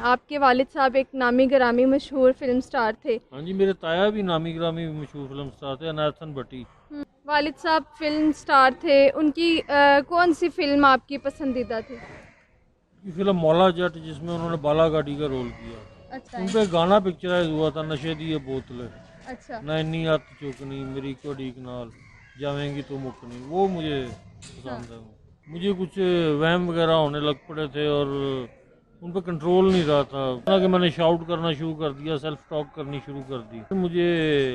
आपके वालिद साहब एक नामी गिरामी मशहूर फिल्म स्टार थे। हाँ जी, मेरे ताया भी नामी गिरामी मशहूर फिल्म स्टार थे, अनायत हसन भट्टी। वालिद साहब फिल्म स्टार थे, उनकी कौन सी फिल्म आपकी पसंदीदा थी? की फिल्म मौला जट, जिसमें उन्होंने बालाघाटी का रोल किया। अच्छा उन पे गाना पिक्चराइज हुआ था, नशे दी ये बोतलें, अच्छा ना इन्नी हथ चुकनी मेरी को डीक नाल, जावेंगी तो मुकनी, वो मुझे हाँ। पसंद है। मुझे कुछ वहम वगैरह होने लग पड़े थे और उन पर कंट्रोल नहीं रहा था, कि मैंने शाउट करना शुरू कर दिया, सेल्फ टॉक करनी शुरू कर दी। मुझे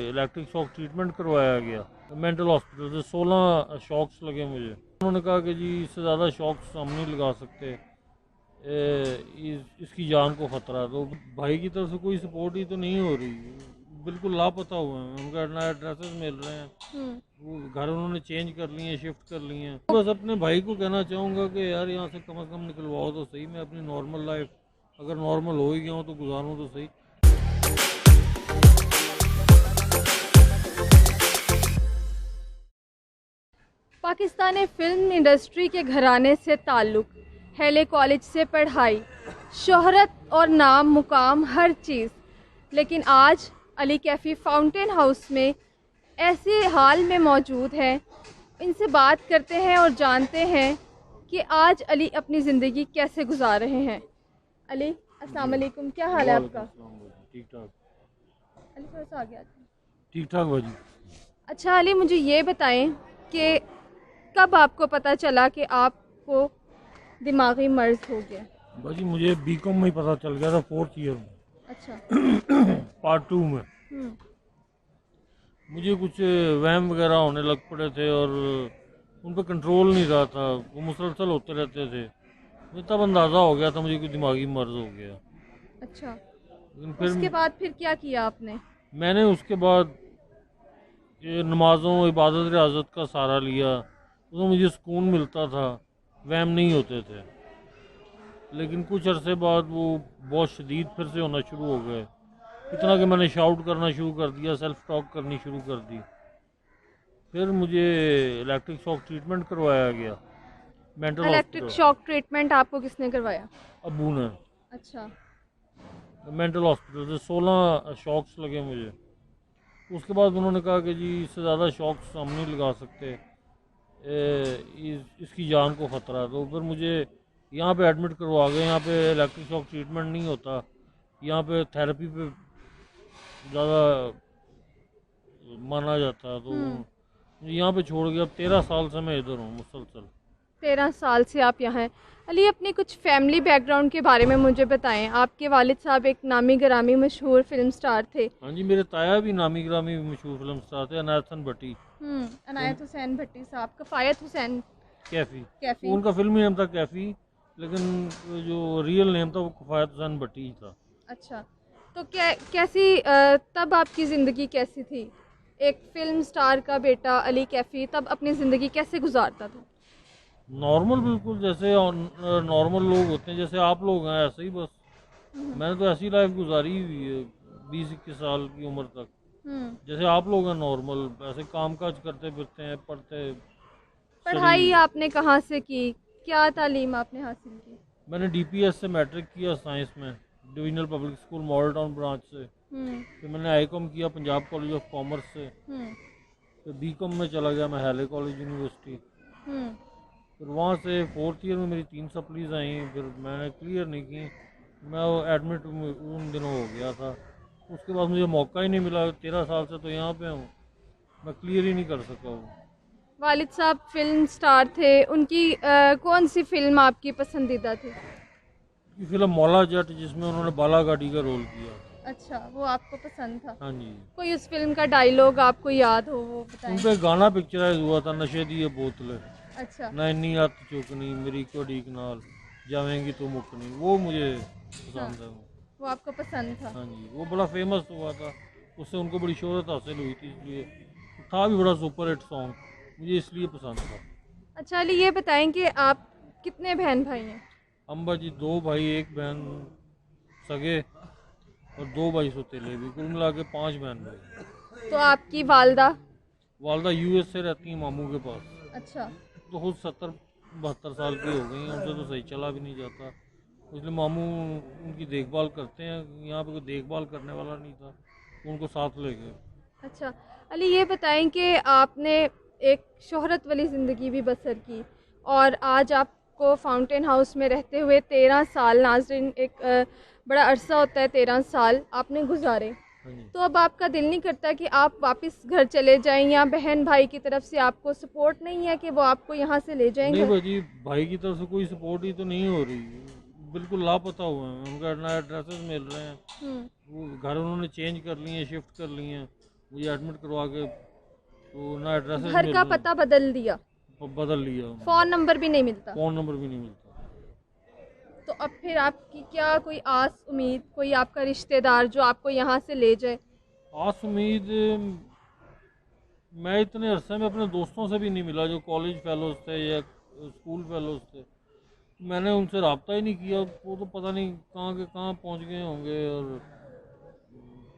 इलेक्ट्रिक शॉक ट्रीटमेंट करवाया गया मेंटल हॉस्पिटल से। 16 शॉक्स लगे मुझे। उन्होंने कहा कि जी इससे ज़्यादा शॉक्स हम नहीं लगा सकते, इसकी जान को खतरा है। तो भाई की तरफ से कोई सपोर्ट ही तो नहीं हो रही, बिल्कुल लापता हुए हैं। उनका ना एड्रेसेस मिल रहे हैं, वो घर उन्होंने चेंज कर लिए हैं, शिफ्ट कर लिए हैं। बस अपने भाई को कहना चाहूँगा कि यार यहाँ से कम निकलवाओ तो सही, मैं अपनी नॉर्मल लाइफ, अगर नॉर्मल हो ही गया हूँ तो गुजारूँ तो सही। पाकिस्तानी फिल्म इंडस्ट्री के घराने से ताल्लुक़, हेले कॉलेज से पढ़ाई, शोहरत और नाम मुकाम हर चीज़। लेकिन आज अली कैफ़ी फाउंटेन हाउस में ऐसे हाल में मौजूद हैं। इनसे बात करते हैं और जानते हैं कि आज अली अपनी ज़िंदगी कैसे गुजार रहे हैं। अली अस्सलाम वालेकुम, क्या हाल है आपका? ठीक ठाक। अली थोड़ा सा आ गया। ठीक ठाक भाजी। अच्छा अली, मुझे ये बताएं कि कब आपको पता चला कि आपको दिमागी मर्ज हो गया? भाजी मुझे बीकॉम में ही पता चल गया था, 4th ईयर में। अच्छा। पार्ट 2 में मुझे कुछ वहम वगैरह होने लग पड़े थे और उन पर कंट्रोल नहीं रहा था, वो मुसलसल होते रहते थे। मुझे तब अंदाज़ा हो गया था मुझे कोई दिमागी मर्ज हो गया। अच्छा, लेकिन फिर उसके बाद फिर क्या किया आपने? मैंने उसके बाद ये नमाज़ों इबादत रियाजत का सहारा लिया, तो मुझे सुकून मिलता था, वहम नहीं होते थे। लेकिन कुछ अरसे बाद वो बहुत शदीद फिर से होना शुरू हो गए, इतना कि मैंने शाउट करना शुरू कर दिया, सेल्फ टॉक करनी शुरू कर दी। फिर मुझे इलेक्ट्रिक शॉक ट्रीटमेंट करवाया गया mental electric hospital. Shock treatment आपको किसने करवाया? अबू ने। अच्छा। मेंटल हॉस्पिटल से 16 शॉक्स लगे मुझे। उसके बाद उन्होंने कहा कि जी इससे ज़्यादा शॉक्स हम नहीं लगा सकते, इसकी जान को ख़तरा है। तो फिर मुझे यहाँ पे एडमिट करवा गए। यहाँ पे इलेक्ट्रिक शॉक ट्रीटमेंट नहीं होता, यहाँ पे थेरेपी पे ज़्यादा माना जाता है। तो यहाँ पे छोड़ गया। अब 13 साल से मैं इधर हूँ मुसलसल। 13 साल से आप यहाँ हैं। अली, अपनी कुछ फैमिली बैकग्राउंड के बारे में मुझे बताएं। आपके वालिद साहब एक नामी गिरामी मशहूर फिल्म स्टार थे। हाँ जी, मेरे ताया भी नामी गिरामी मशहूर फिल्म स्टार थे, अनायत हसन भट्टी। अनायत हुसैन भट्टी साहब, कफ़ायत हुसैन कैफ़ी, कैफ़ी। उनका फिल्मी नेम था कैफ़ी, लेकिन जो रियल नेम था वो कफ़ायत हुसैन भट्टी ही था। अच्छा, तो कैसी तब आपकी ज़िंदगी कैसी थी? एक फिल्म स्टार का बेटा अली कैफ़ी तब अपनी ज़िंदगी कैसे गुजारता था? नॉर्मल, बिल्कुल जैसे नॉर्मल लोग होते हैं, जैसे आप लोग हैं ऐसे ही बस। मैंने तो ऐसी लाइफ गुजारी हुई है 20-21 साल की उम्र तक, जैसे आप लोग हैं नॉर्मल, ऐसे काम काज करते फिरते हैं, पढ़ते। पढ़ाई आपने कहाँ से की? क्या तालीम आपने हासिल की? मैंने डीपीएस से मैट्रिक किया साइंस में, divisional public school model town branch से। फिर मैंने आईकॉम किया पंजाब कॉलेज ऑफ कॉमर्स से। फिर बीकॉम में चला गया मैं हेले कॉलेज यूनिवर्सिटी। फिर वहाँ से 4th ईयर में मेरी 3 सप्लीज आई, फिर मैंने क्लियर नहीं की। मैं एडमिट उन दिनों हो गया था। उसके बाद मुझे मौका ही नहीं मिला। 13 साल से तो यहाँ पे हूँ, मैं क्लियर ही नहीं कर सका हूँ। वालिद साहब फिल्म स्टार थे, उनकी कौन सी फिल्म आपकी पसंदीदा थी? फिल्म मौला जट, जिसमें उन्होंने बालाघाटी का रोल किया। अच्छा, वो आपको पसंद था? हाँ जी। कोई उस फिल्म का डायलॉग आपको याद हो वो बताएं। उन पे गाना पिक्चराइज हुआ था, नशे दी ये बोतलें, अच्छा। ना इन्नी हथ चुकनी मेरी को डीक नाल, जावेंगी तो मुकनी, वो मुझे पसंद है। वो आपको पसंद था? हाँ जी, वो बड़ा फेमस हुआ था, उससे उनको बड़ी शोहरत हासिल हुई थी, इसलिए था भी बड़ा सुपर हिट सॉन्ग, मुझे इसलिए पसंद था। अच्छा अली, ये बताएं कि आप कितने बहन भाई हैं? अम्बा जी 2 भाई 1 बहन सगे, और 2 भाई सौतेले भी, कुल मिला के 5 बहन भाई। तो आपकी वालदा? वालदा यूएस से रहती हैं मामू के पास। अच्छा। तो खुद 70-72 साल की हो गई हैं, उनसे तो सही चला भी नहीं जाता। इसलिए मामू उनकी देखभाल करते हैं। यहाँ पे कोई देखभाल करने वाला नहीं था, उनको साथ ले गए। अच्छा अली, ये बताएं कि आपने एक शोहरत वाली ज़िंदगी भी बसर की और आज आपको फाउंटेन हाउस में रहते हुए 13 साल, नाज़रीन एक बड़ा अरसा होता है, 13 साल आपने गुजारे, तो अब आपका दिल नहीं करता कि आप वापस घर चले जाएं, या बहन भाई की तरफ से आपको सपोर्ट नहीं है कि वो आपको यहाँ से ले जाएंगे? नहीं भाजी, भाई की तरफ से कोई सपोर्ट ही तो नहीं हो रही, बिल्कुल लापता हुए हैं। उनका ना एड्रेसेस मिल रहे हैं, वो घर उन्होंने चेंज कर लिए हैं, शिफ्ट कर लिए हैं, मुझे एडमिट करवा के, तो ना एड्रेसेस घर का पता बदल दिया, बदल लिया, फ़ोन नंबर भी नहीं मिलता। फ़ोन नंबर भी नहीं मिलता। तो अब फिर आपकी क्या कोई आस उम्मीद, कोई आपका रिश्तेदार जो आपको यहाँ से ले जाए? आस उम्मीद, मैं इतने अरसे में अपने दोस्तों से भी नहीं मिला जो कॉलेज फेलोज थे या स्कूल फेलोज थे। मैंने उनसे रब्ता ही नहीं किया, वो तो पता नहीं कहाँ के कहाँ पहुँच गए होंगे और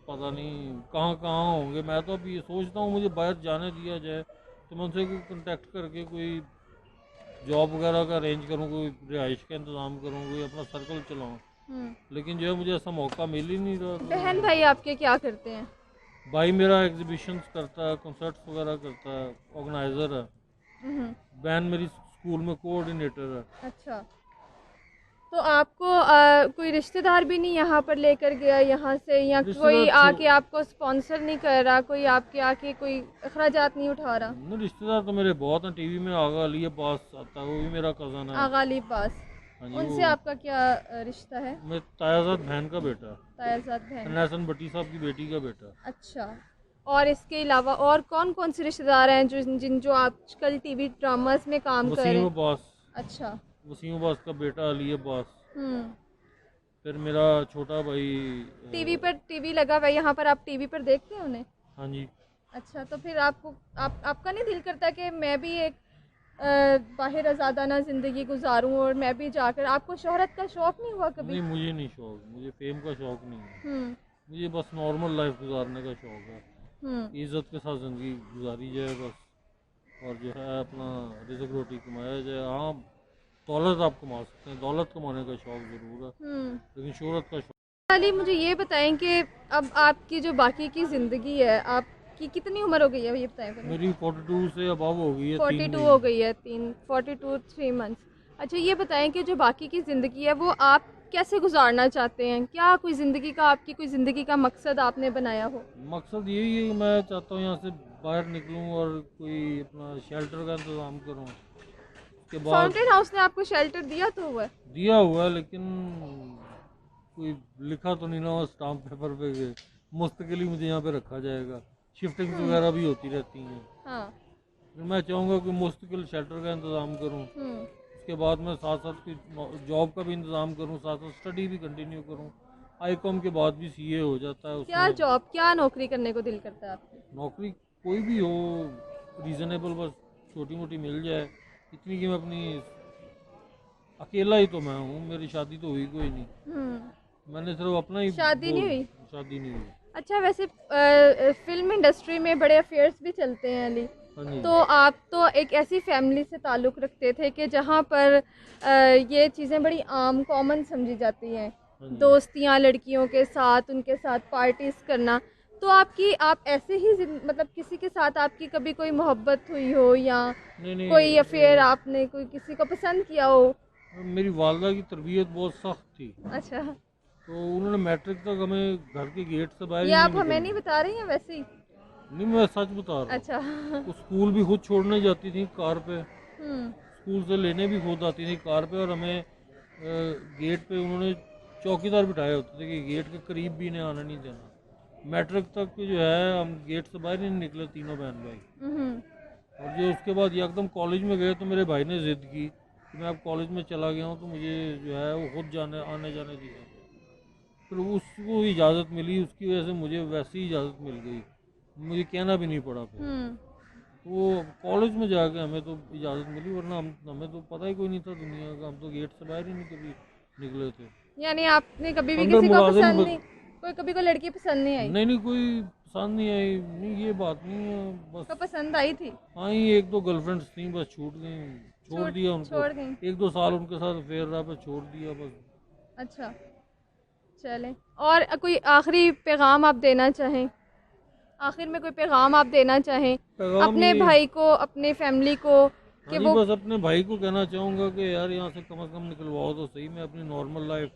पता नहीं कहाँ कहाँ होंगे। मैं तो अब ये सोचता हूँ मुझे बाहर जाने दिया जाए तो मैं उनसे कांटेक्ट करके कोई जॉब वगैरह का अरेंज करूँ, कोई रिहाइश का इंतज़ाम करूँ, कोई अपना सर्कल चलाऊँ। लेकिन जो है मुझे ऐसा मौका मिल ही नहीं रहा। बहन भाई आपके क्या करते हैं? भाई मेरा एग्जीबिशंस करता है, कंसर्ट्स वगैरह करता है, ऑर्गेनाइज़र है। बहन मेरी स्कूल में कोऑर्डिनेटर है। अच्छा, तो आपको कोई रिश्तेदार भी नहीं यहाँ पर लेकर गया यहाँ से, या कोई आके आपको स्पॉन्सर नहीं कर रहा, कोई आपके आके कोई अखराजात नहीं उठा रहा? नहीं, रिश्तेदार तो मेरे बहुत हैं। टीवी में आगा अली अब्बास आता है, वो भी मेरा कज़न है। आगा अली अब्बास, उनसे आपका क्या रिश्ता है? मैं तायाजाद बहन का बेटा, तायाजाद बहन, नैसन भट्टी साहब की बेटी का बेटा। अच्छा, और इसके अलावा और कौन कौन से रिश्तेदार हैं जो आजकल टीवी ड्रामास में काम कर रहे हैं? वसीम अब्बास। अच्छा, वसीम अब्बास का बेटा अली अब्बास। फिर मेरा छोटा भाई टीवी लगा हुआ है यहाँ पर, आप टीवी पर देखते हैं उन्हें? हाँ जी। अच्छा, तो फिर आपका नहीं दिल करता कि मैं भी एक बाहर आज़ादाना ज़िंदगी गुजारूं और मैं भी जाकर, आपको शोहरत का शौक़ नहीं हुआ कभी? नहीं, मुझे नहीं शौक, मुझे फेम का शौक नहीं है। मुझे बस नॉर्मल लाइफ गुजारने का शौक है, इज्जत के साथ ज़िंदगी गुजारी जाए बस, और जो है अपना रिज़्क़ रोटी कमाया जाए। हाँ, दौलत आप कमा सकते हैं, दौलत कमाने का शौक ज़रूर है, लेकिन शोहरत का शौक। अली, मुझे ये बताएं कि अब आपकी जो बाकी की ज़िंदगी है, आपकी कितनी उम्र हो गई है ये बताएं? मेरी 42 से अबव हो गई है। 42 हो गई है, 3 मंथ्स। अच्छा, ये बताएं कि जो बाकी की ज़िंदगी है वो आप कैसे गुजारना चाहते हैं? क्या कोई ज़िंदगी का, आपकी कोई ज़िंदगी का मकसद आपने बनाया हो? मकसद यही है कि मैं चाहता हूँ यहाँ से बाहर निकलूँ और कोई अपना शेल्टर का इंतज़ाम करूँ। उसके बाद फाउंटेन हाउस ने आपको शेल्टर दिया तो हुआ है? दिया हुआ है, लेकिन कोई लिखा तो नहीं ना स्टाम्प पेपर पे कि मुस्तकिल ही मुझे यहाँ पे रखा जाएगा। शिफ्टिंग वगैरह भी होती रहती हैं। हाँ। फिर मैं चाहूँगा कि मुस्तकिल शेल्टर का इंतज़ाम करूँ, उसके बाद मैं साथ साथ कोई जॉब का भी इंतज़ाम करूँ, साथ साथ स्टडी भी कंटिन्यू करूँ। ICOM के बाद भी CA हो जाता है। क्या जॉब, क्या नौकरी करने को दिल करता है आपको? नौकरी कोई भी हो, रीज़नेबल, बस छोटी मोटी मिल जाए, इतनी कि मैं अपनी, अकेला ही तो मैं हूँ, मेरी शादी तो हुई कोई नहीं, मैंने सिर्फ अपना ही, शादी नहीं हुई? शादी नहीं हुई। अच्छा, वैसे फिल्म इंडस्ट्री में बड़े अफेयर्स भी चलते हैं अली, तो आप तो एक ऐसी फैमिली से ताल्लुक़ रखते थे कि जहाँ पर ये चीज़ें बड़ी आम, कॉमन समझी जाती हैं, दोस्तियाँ लड़कियों के साथ, उनके साथ पार्टीज करना, तो आप ऐसे ही मतलब किसी के साथ आपकी कभी कोई मोहब्बत हुई हो या कोई अफेयर, आपने कोई किसी को पसंद किया हो? मेरी वालदा की तरबियत बहुत सख्त थी। अच्छा, तो उन्होंने मैट्रिक तक हमें घर के गेट से बाहर, ये आप हमें नहीं बता रही हैं वैसे ही? नहीं, मैं सच बता रहा हूँ। अच्छा। तो स्कूल भी खुद छोड़ने जाती थी कार पे, स्कूल से लेने भी खुद आती थी कार पे, और हमें गेट पे उन्होंने चौकीदार बिठाए होते थे कि गेट के करीब भी इन्हें आना नहीं देना। मैट्रिक तक जो है हम गेट से बाहर नहीं निकले, तीनों बहन भाई। और जो उसके बाद एकदम कॉलेज में गए तो मेरे भाई ने ज़िद की कि मैं अब कॉलेज में चला गया हूँ तो मुझे जो है वो खुद आने जाने दिया। फिर उसको इजाज़त मिली, उसकी वजह से मुझे वैसी इजाज़त मिल गई, मुझे कहना भी नहीं पड़ा। फिर तो कॉलेज में जाके हमें तो इजाज़त मिली, वरना हमें तो पता ही कोई नहीं था दुनिया का, हम तो गेट से बाहर ही नहीं कभी निकले थे। यानी आपने कभी भी किसी को पसंद नहीं, कभी कोई लड़की पसंद नहीं आई? नहीं, कोई पसंद नहीं आई, नहीं ये बात नहीं है, बस तो पसंद आई थी? हाँ, ही 1-2 गर्लफ्रेंड्स थी, बस छूट गई, छोड़ दिया उनको। 1-2 साल उनके साथ अफेयर रहा, बस छोड़ दिया बस। अच्छा, चलें। और कोई आखिरी पैगाम आप देना चाहें, आखिर में कोई पैगाम आप देना चाहें पैगाम अपने ये, भाई को, अपने फैमिली को, हाँ कि जी, वो बस अपने भाई को कहना चाहूँगा कि यार यहाँ से कम निकलवाओ तो सही, मैं अपनी नॉर्मल लाइफ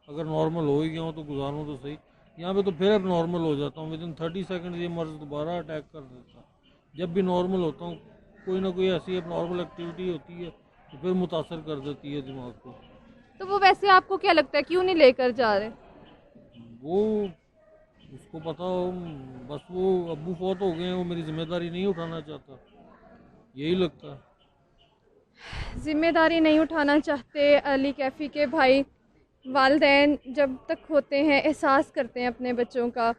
अगर नॉर्मल हो ही गया हूँ तो गुजारूँ तो सही। यहाँ पे तो फिर अब नॉर्मल हो जाता हूँ, विद इन 30 सेकंड ये मर्ज दोबारा अटैक कर देता। जब भी नॉर्मल होता हूँ कोई ना कोई ऐसी अब नॉर्मल एक्टिविटी होती है तो फिर मुतासर कर देती है दिमाग को। तो वो वैसे आपको क्या लगता है क्यों नहीं लेकर जा रहे? वो उसको पता हो, बस वो अब्बू फौत हो गए हैं, वो मेरी जिम्मेदारी नहीं उठाना चाहता, यही लगता है। जिम्मेदारी नहीं उठाना चाहते अली कैफ़ी के भाई। वालिदैन जब तक होते हैं, एहसास करते हैं अपने बच्चों का,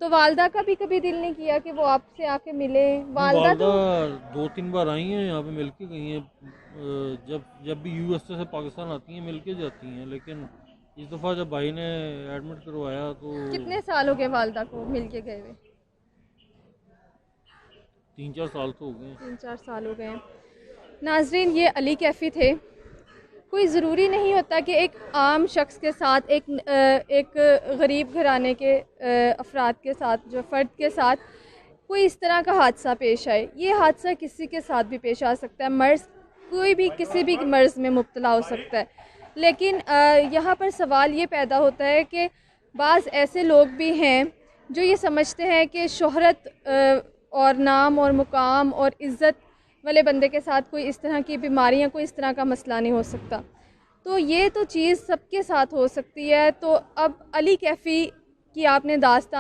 तो वालदा का भी कभी दिल नहीं किया कि वो आपसे आके मिले? वालदा वालदा तो 2-3 बार आई हैं यहाँ पे, मिल के गई हैं। जब जब भी यूएसए से पाकिस्तान आती हैं मिल के जाती हैं, लेकिन इस दफ़ा जब भाई ने एडमिट करवाया तो कितने साल हो गए वालदा को मिल के गए हुए? 3-4 साल तो हो गए हैं। 3-4 साल हो गए हैं। नाजरीन, ये अली कैफ़ी थे। कोई ज़रूरी नहीं होता कि एक आम शख्स के साथ, एक गरीब घराने के अफराद के साथ, जो फ़र्द के साथ कोई इस तरह का हादसा पेश आए। ये हादसा किसी के साथ भी पेश आ सकता है, मर्ज़ कोई भी किसी भी मर्ज़ में मुब्तला हो सकता है। लेकिन यहाँ पर सवाल ये पैदा होता है कि बाज़ ऐसे लोग भी हैं जो ये समझते हैं कि शोहरत और नाम और मुकाम और इज़्ज़त वाले बंदे के साथ कोई इस तरह की बीमारियां, कोई इस तरह का मसला नहीं हो सकता। तो ये तो चीज़ सबके साथ हो सकती है। तो अब अली कैफ़ी की आपने दास्तान